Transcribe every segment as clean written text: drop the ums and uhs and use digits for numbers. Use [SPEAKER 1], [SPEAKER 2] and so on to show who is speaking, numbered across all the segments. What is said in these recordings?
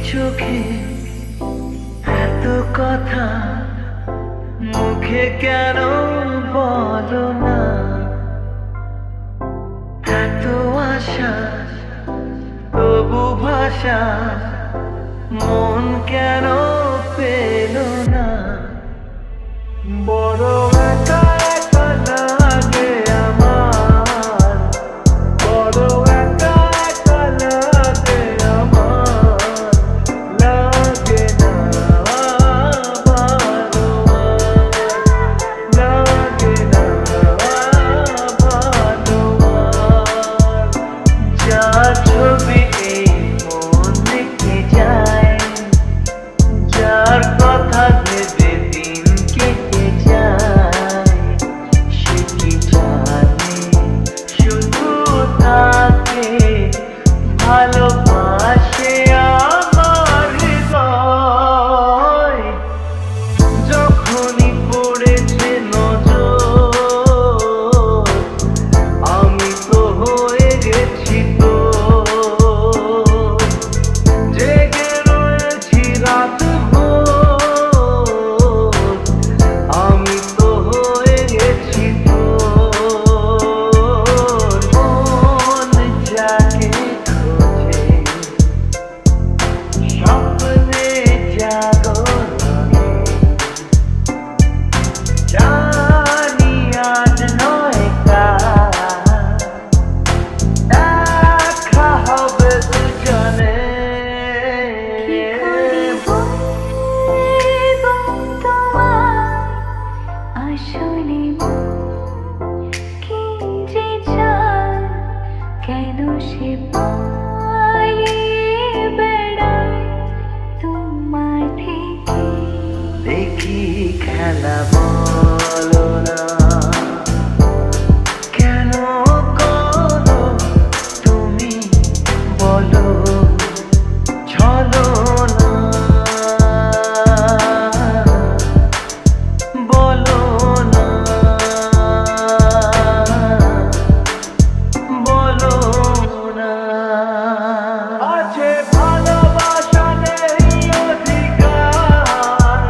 [SPEAKER 1] চোখে এত কথা মুখে কেন বলো না? এত আশা তবু ভাষা মন কেন পেল না? বড় একা একা লাগে আমার, বড় একা একা লাগে আমার, লাগে না ভালো আর, লাগে না ভালো আর। যার ছবি এই মন রেখে যায়, যার কথা ভেবে দিন কেটে যায়, সে কি জানে শুধু তাকে ভালোবাসে আমার হৃদয়। যখনই পড়েছে নজর আমি তো হয়ে গেছি তো, জেগে রয়েছি রাত ভোর আমি তো হয়ে গেছি তোর। মন যাকে খোঁজে স্বপ্নে জাগরণে, জানি আজ নয় কাল দেখা হবে দুজনে।
[SPEAKER 2] কি করে বলবো তোমায় আসলে কি যে চায়, কেন সে পালিয়ে বেড়ায় তোমার থেকে?
[SPEAKER 1] দেখি খেলা বলো না, কেন করো তুমি বলো ছলনা, বলো না, বলো না। আছে ভালোবাসা নেই অধিকার,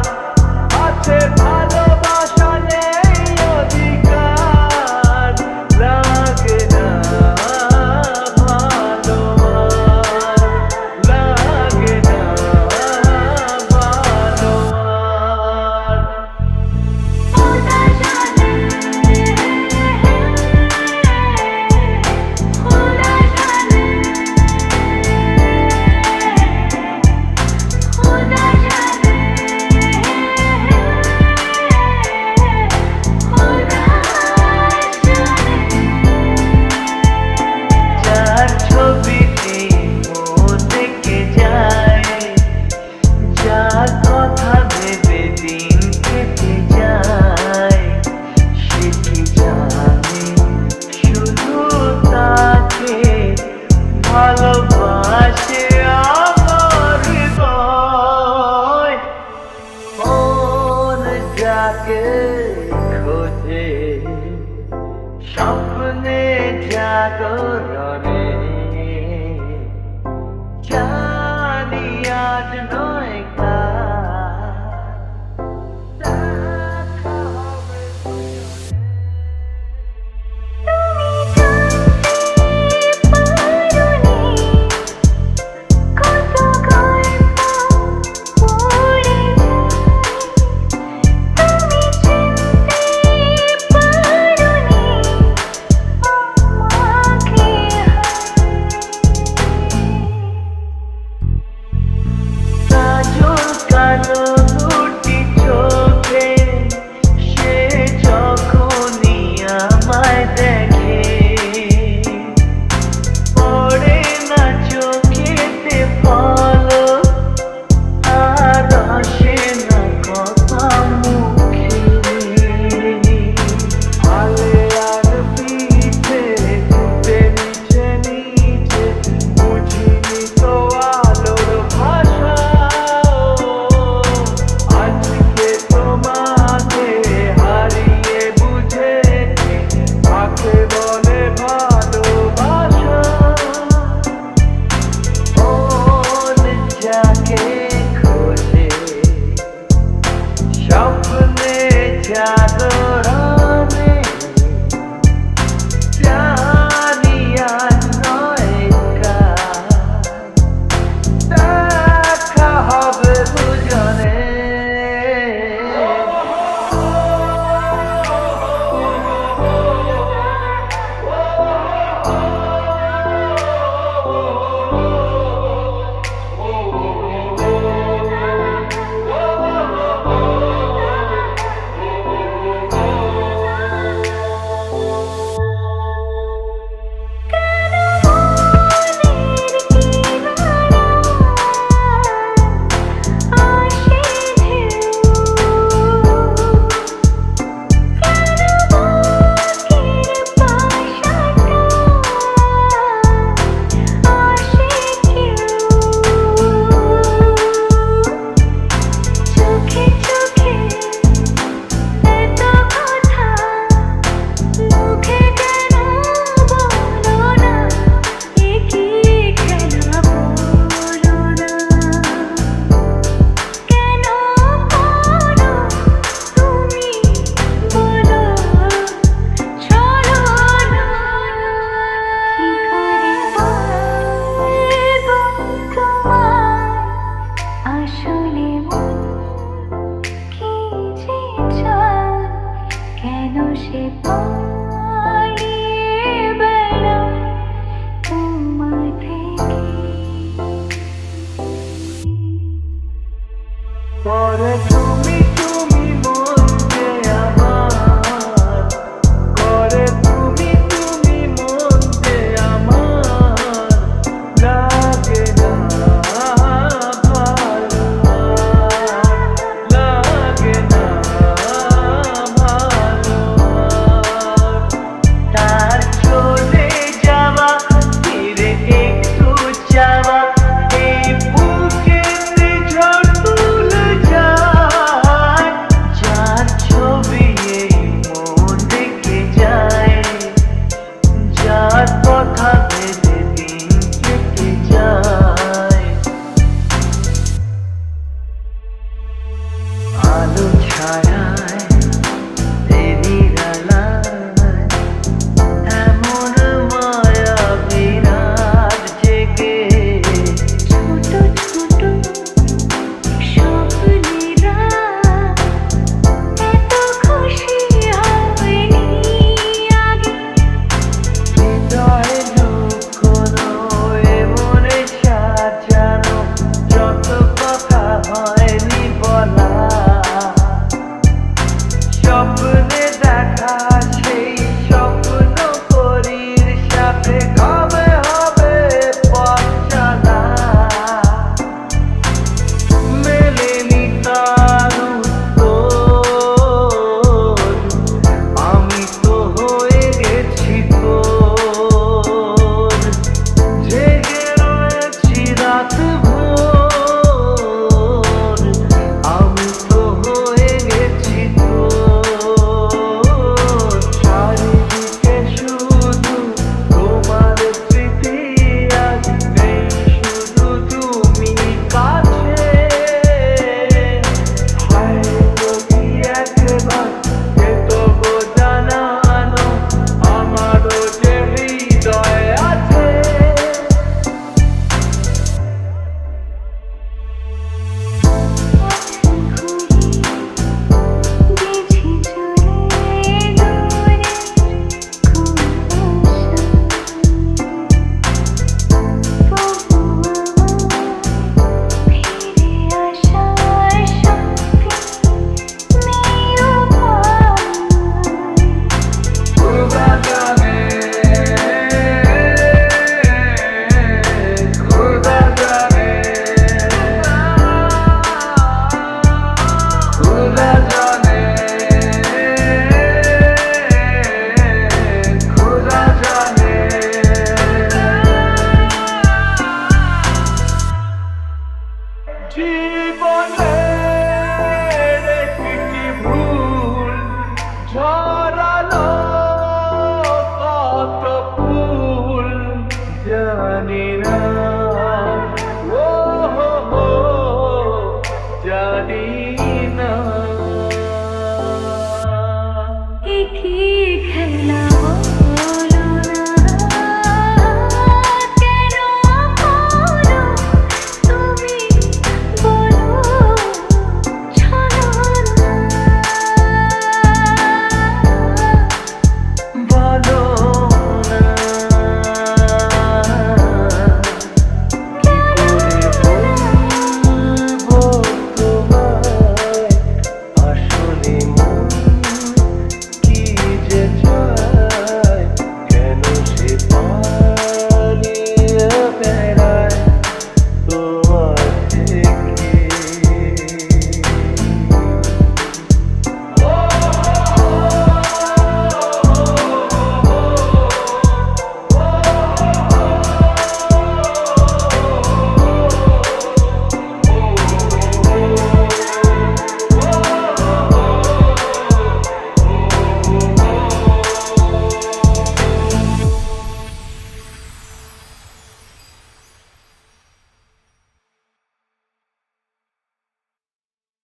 [SPEAKER 1] আছে ভালোবাসা নেই অধিকার, লাগে না ভালো আর, লাগে না ভালো আর।
[SPEAKER 2] খোদা জানে, খোদা জানে, খোদা জানে, খোদা জানে।
[SPEAKER 1] যার ছবি এই মন থেকে যায়, যার কথা ভেবে দিন কেটে যায়, সে কি জানে শুধু তাকে ভালোবাসে